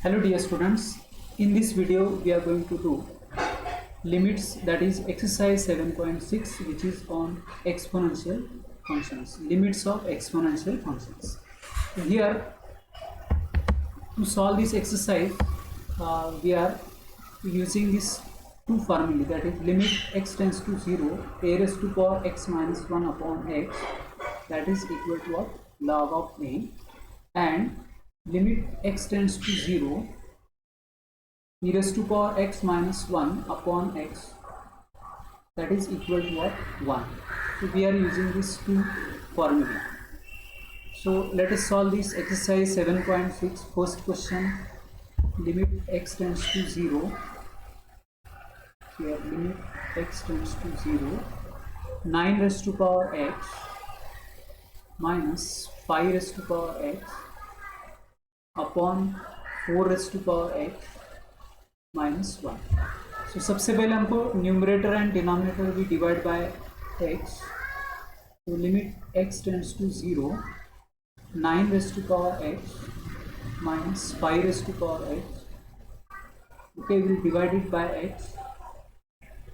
Hello dear students, in this video we are going to do limits, that is exercise 7.6, which is on exponential functions, limits of exponential functions. Here to solve this exercise we are using this two formulae, that is limit x tends to 0 a raised to power x minus 1 upon x, that is equal to what? Log of a, and limit x tends to 0 e raised to power x minus 1 upon x, that is equal to what? 1. So we are using these two formula. So let us solve this exercise 7.6. First question, limit x tends to 0. Here limit x tends to 0, 9 raised to power x minus 5 raised to power x upon 4 raised to power x minus 1. So सबसे पहले हमको numerator and denominator भी divide by x. तो limit x tends to 0, 9 raised to power x minus 5 raised to power x. Okay, we will divide it by x,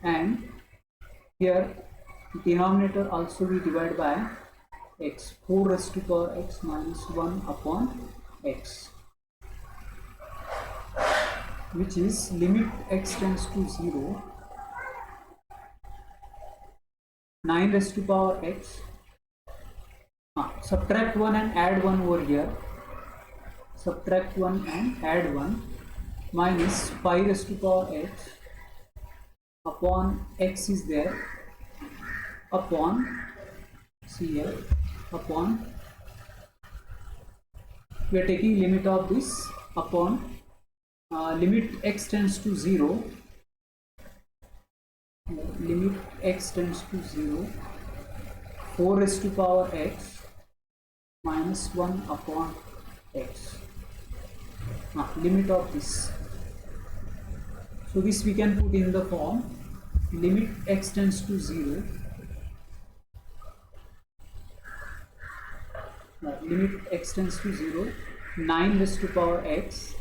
and here denominator also we divide by x, 4 raised to power x minus 1 upon x, which is limit x tends to 0, 9 raised to power x, subtract 1 and add 1 over here, subtract 1 and add 1, minus 5 raised to power x upon x is there, upon, see here, upon, we are taking limit of this upon limit x tends to 0, limit x tends to 0, 4 raised to power x minus 1 upon x, limit of this. So this we can put in the form limit x tends to 0, limit x tends to 0, 9 raised to power x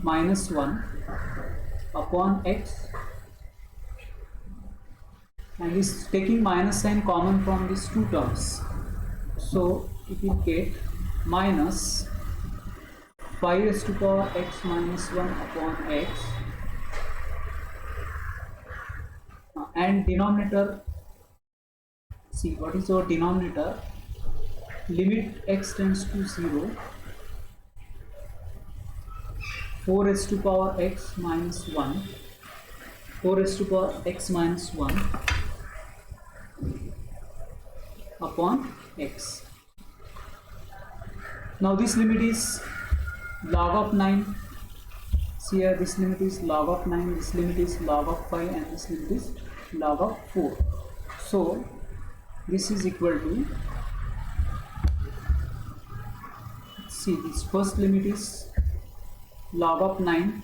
minus 1 upon x, and is taking minus sign common from these two terms, so it will get minus 5 raised to power x minus 1 upon x, and denominator, see what is our denominator, limit x tends to 0, 4 raised to power x minus 1, 4 raised to power x minus 1 upon x. Now this limit is log of 9. See here, this limit is log of 9, this limit is log of 5, and this limit is log of 4. So this is equal to, see, this first limit is log of 9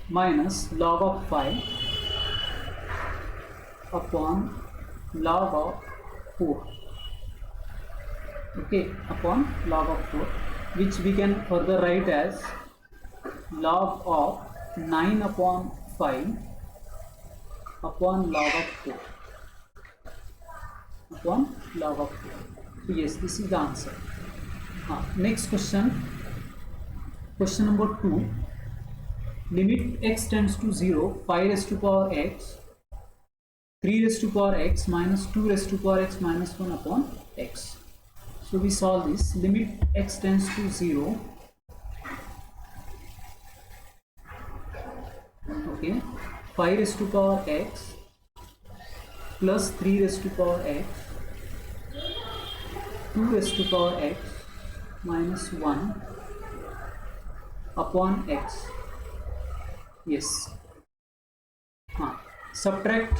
minus log of 5 upon log of 4, okay, upon log of 4, which we can further write as log of 9 upon 5 upon log of 4, upon log of 4. So yes, this is the answer. Next question, question number 2, limit x tends to 0, 5 raised to power x, 3 raised to power x minus 2 raised to power x minus 1 upon x. So we solve this, limit x tends to 0, okay, 5 raised to power x plus 3 raised to power x, 2 raised to power x minus 1 upon x. Yes. Subtract,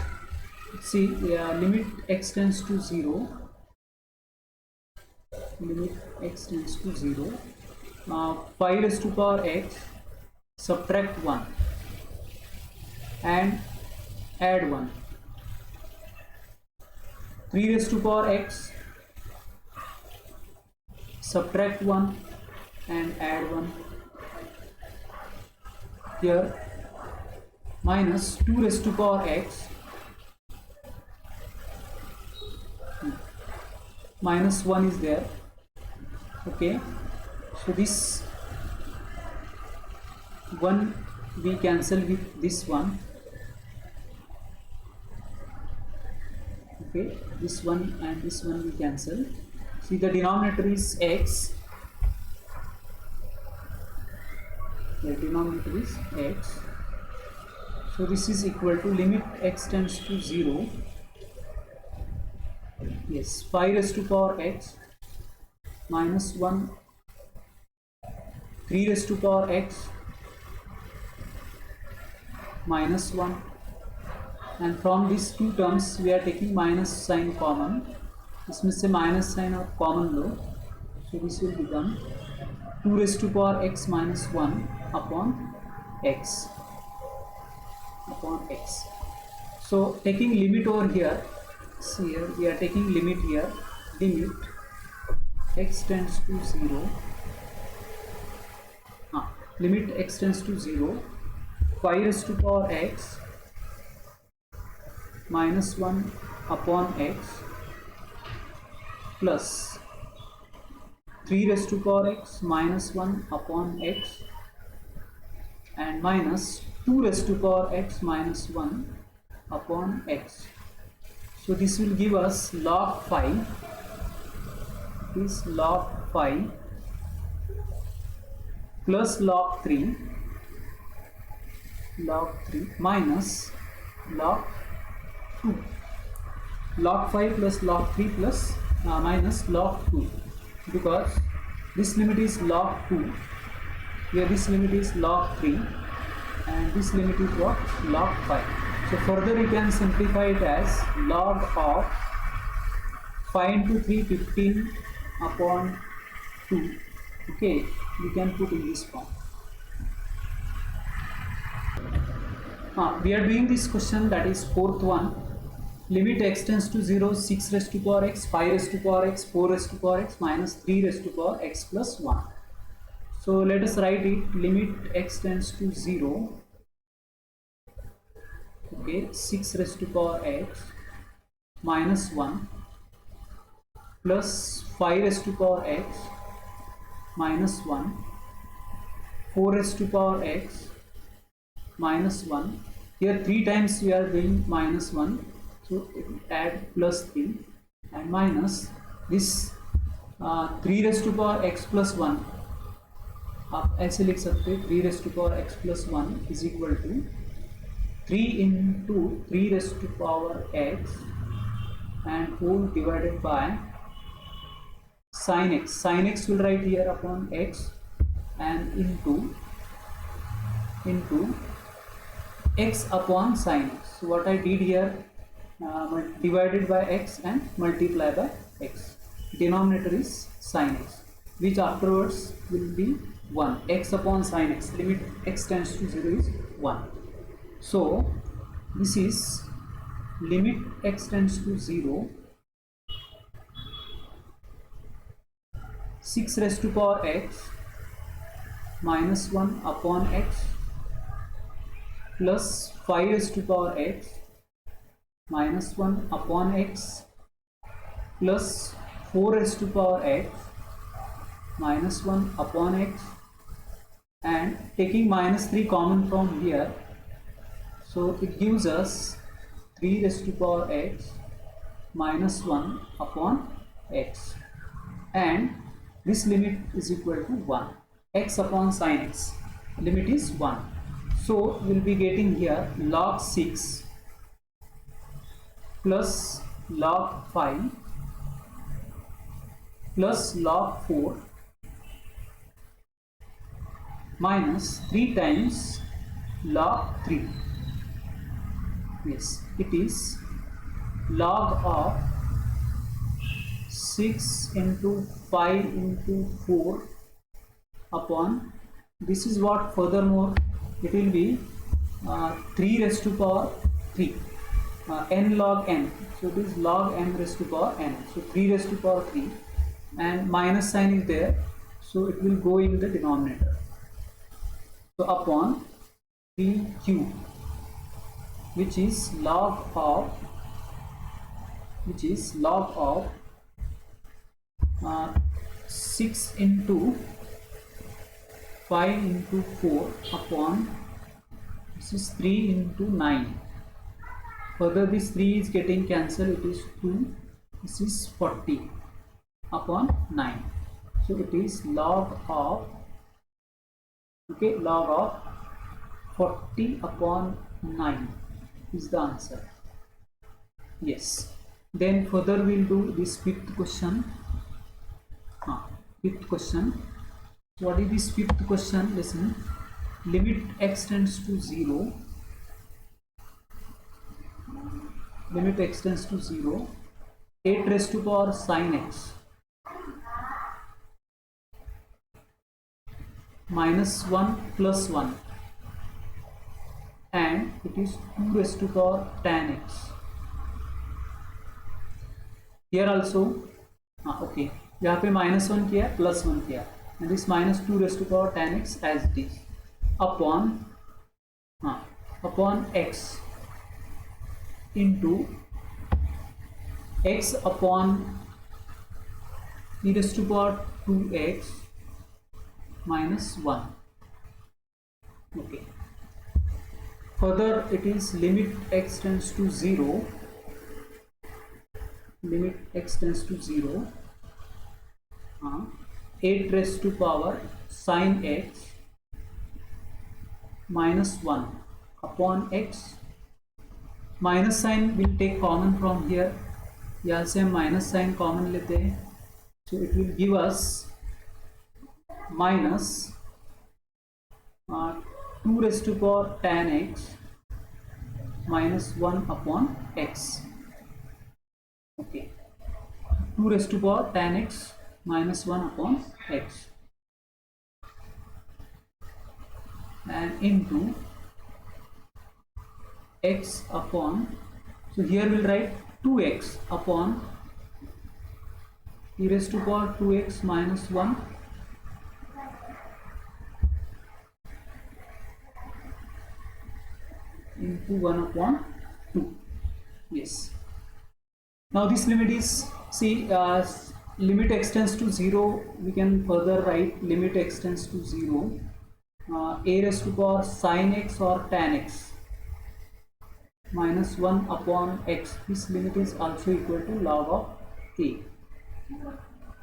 see, limit x tends to 0, limit x tends to 0, 5 raised to power x, subtract 1 and add 1, 3 raised to power x, subtract 1 and add 1. Here minus 2 raised to power x minus 1 is there. Okay, so this 1 we cancel with this one. Okay, this one and this one we cancel. See, the denominator is x. The denominator is x. So this is equal to limit x tends to 0. Yes, 5 raised to power x minus 1, 3 raised to power x minus 1, and from these two terms we are taking minus sign common. This means a minus sign of common low, so this will become 2 raised to power x minus 1 upon x. So taking limit over here, see here we are taking limit here, limit x tends to 0, limit x tends to 0, 5 raised to power x minus 1 upon x plus 3 raised to power x minus 1 upon x and minus 2 raised to power x minus 1 upon x. So this will give us log 5. Is log 5 plus log 3 minus log 2. Log 5 plus log 3 plus minus log 2, because this limit is log 2, here this limit is log 3 and this limit is what? Log 5. So further you can simplify it as log of 5 into 3, 15 upon 2. Okay, you can put in this form. We are doing this question, that is fourth one. Limit x tends to 0, 6 raised to power x, 5 raised to power x, 4 raised to power x minus 3 raised to power x plus 1. So let us write it. Limit x tends to 0. Okay, 6 raised to power x minus 1 plus 5 raised to power x minus 1, 4 raised to power x minus 1. Here 3 times we are doing minus 1, so it will add plus 3 and minus this 3 raised to power x plus 1. आप ऐसे लिख सकते 3 raised to power x plus 1 is equal to 3 into 3 raised to power x and whole divided by sin x. Sin x will write here upon x and into x upon sin x. So what I did here, divided by x and multiply by x. Denominator is sin x, which afterwards will be 1. X upon sin x, limit x tends to 0 is 1. So this is limit x tends to 0, 6 raised to power x minus 1 upon x plus 5 raised to power x minus 1 upon x plus 4 raised to power x minus 1 upon x, and taking minus 3 common from here, so it gives us 3 raised to power x minus 1 upon x, and this limit is equal to 1. X upon sin x, limit is 1. So we will be getting here log 6 plus log 5 plus log 4 minus 3 times log 3. Yes, it is log of 6 into 5 into 4 upon, this is what furthermore it will be 3 raised to power 3, n log n. So it is log n raised to power n. So 3 raised to power 3 and minus sign is there, so it will go in the denominator. So upon 3q, which is log of 6 into 5 into 4 upon, this is 3 into 9. Further this 3 is getting cancelled, it is 2, this is 40 upon 9. So it is log of, okay, log of 40 upon 9 is the answer. Yes. Then further we'll do this fifth question. Fifth question. What is this fifth question? Listen. Limit x tends to 0. Limit x tends to 0. 8 raised to power sin x minus 1 plus 1, and it is 2 raised to power tan x. Here also okay, यहाँ पे minus 1 किया plus 1 किया, and this minus 2 raised to power tan x as it is upon x into x upon e raised to power 2x minus 1. Okay. Further it is limit x tends to 0. Limit x tends to 0. 8 raised to power sin x minus 1 upon x. Minus sign will take common from here, यहाँ से हम minus sign common लेते हैं, so it will give us minus 2 raised to power tan x minus 1 upon x. Okay, 2 raised to power tan x minus 1 upon x, and into x upon, so here we'll write 2x upon e raised to power 2x minus 1 into 1 upon 2. Yes. Now this limit is, see, limit x tends to 0, we can further write limit x tends to 0, a raised to power sin x or tan x minus 1 upon x. This limit is also equal to log of a.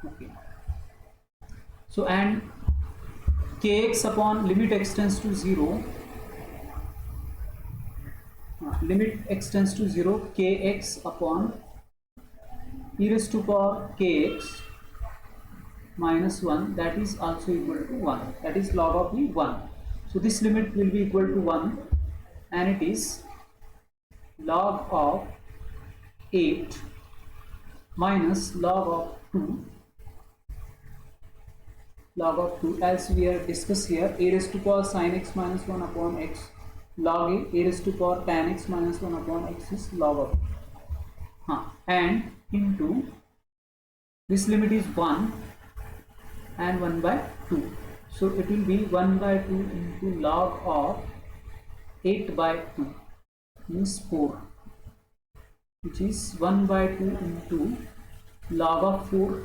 Okay. So and kx upon limit x tends to 0, limit x tends to 0, kx upon e raised to power kx minus 1, that is also equal to 1, that is log of e 1. So this limit will be equal to 1, and it is log of 8 minus log of 2, log of 2, as we have discussed here, a raised to power sin x minus 1 upon x, log a raised to power tan x minus 1 upon x is log of and into this limit is 1 and 1 by 2, so it will be 1 by 2 into log of 8 by 2 means 4, which is 1 by 2 into log of 4,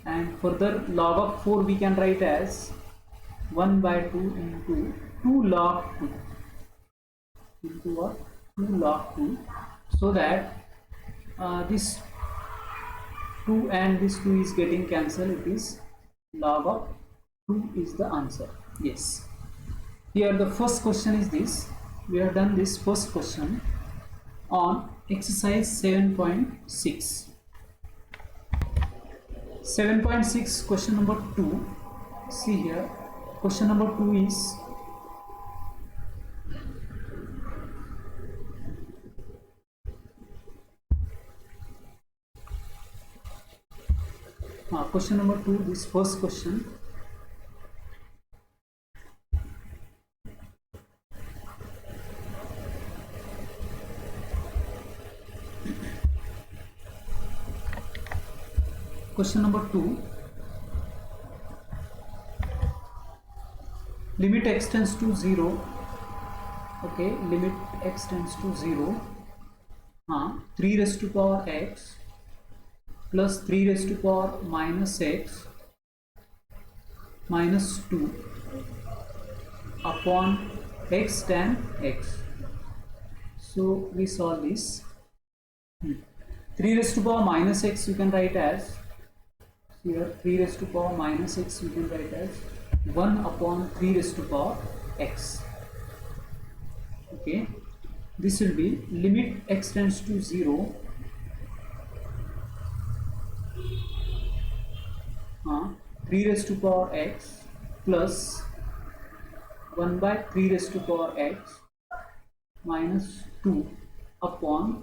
and further log of 4 we can write as 1 by 2 into 2 log 2 into what? 2 log 2, so that this 2 and this 2 is getting cancelled, it is log of 2 is the answer. Yes, here the first question is this. We have done this first question on exercise 7.6. 7.6 question number 2. See here, question number 2 is question number 2, this first question. question number 2. Limit x tends to 0. Okay, limit x tends to 0. 3 raised to power x plus 3 raised to power minus x minus 2 upon x tan x. So we solve this. 3 raised to power minus x you can write as, here 3 raised to power minus x you can write as 1 upon 3 raised to power x. Okay, this will be limit x tends to 0. 3 raised to power x plus 1 by 3 raised to power x minus 2 upon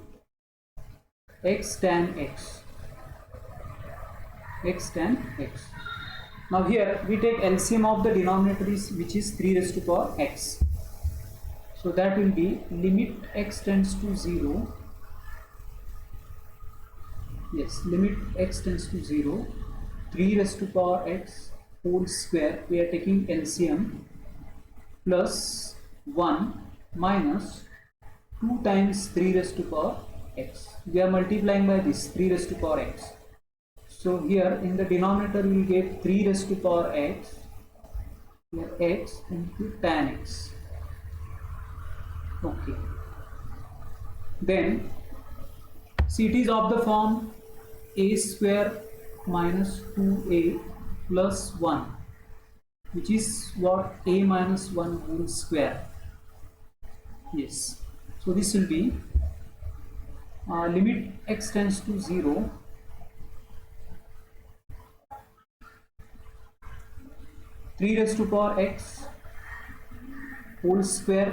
x tan x. X tan x. Now here we take LCM of the denominator which is 3 raised to power x. So that will be limit x tends to 0. Yes, limit x tends to 0. 3 raised to power x whole square, we are taking LCM, plus 1 minus 2 times 3 raised to power x. We are multiplying by this 3 raised to power x. So here in the denominator we will get 3 raised to power x, here x into tan x. Okay. Then see, it is of the form a square minus 2a plus 1, which is what, a minus 1 whole square. Yes. So this will be limit x tends to 0. 3 raised to power x whole square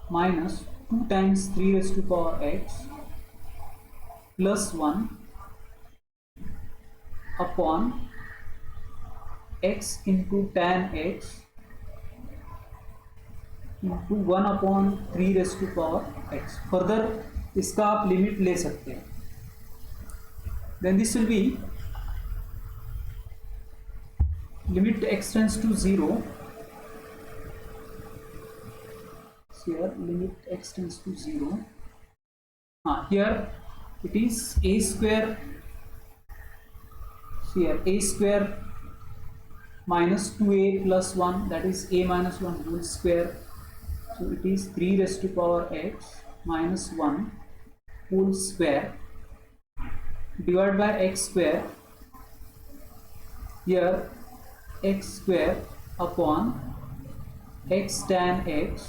minus 2 times 3 raised to power x plus 1 upon x into tan x into 1 upon 3 raised to power x. Further इसका आप limit ले सकते हैं. Then this will be limit x tends to 0. Here limit x tends to 0. Here it is a square. Here a square minus 2a plus 1, that is a minus 1 whole square. So it is 3 raised to power x minus 1 whole square divided by x square. Here x square upon x tan x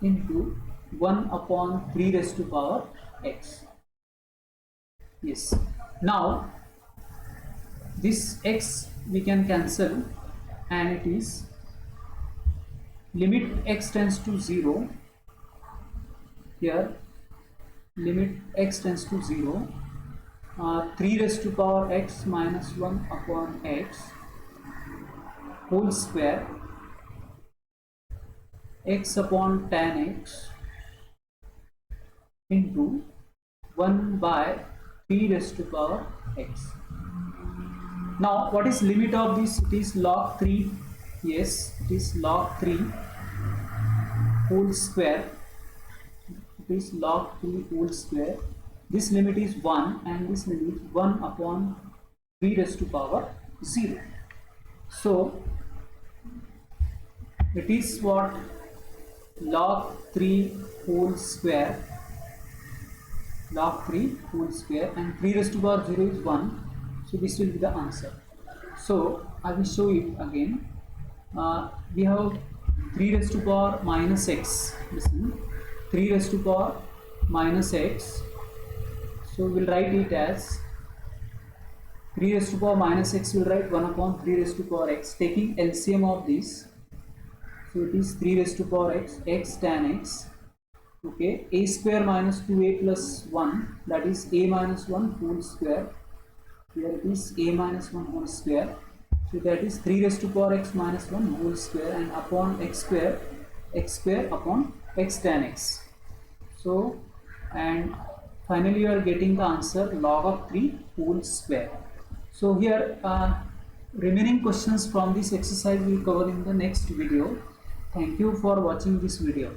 into 1 upon 3 raised to power x. Yes. Now this x we can cancel and it is limit x tends to 0. Here limit x tends to 0. 3 raised to power x minus 1 upon x whole square x upon tan x into 1 by 3 raised to power x. Now what is limit of this? It is log 3. Yes, it is log 3 whole square. It is log 3 whole square. This limit is 1 and this limit is 1 upon 3 raised to power 0. So it is what, log 3 whole square, log 3 whole square, and 3 raised to power 0 is 1. So this will be the answer. So I will show it again. We have 3 raised to power minus x. Listen, 3 raised to power minus x. So we will write it as 3 raised to power minus x. We will write 1 upon 3 raised to power x, taking LCM of this. So it is 3 raised to power x, x tan x. Okay, a square minus 2a plus 1, that is a minus 1 whole square. Here it is a minus 1 whole square. So that is 3 raised to power x minus 1 whole square, and upon x square upon x tan x. So, and finally you are getting the answer log of 3 whole square. So here remaining questions from this exercise will cover in the next video. Thank you for watching this video.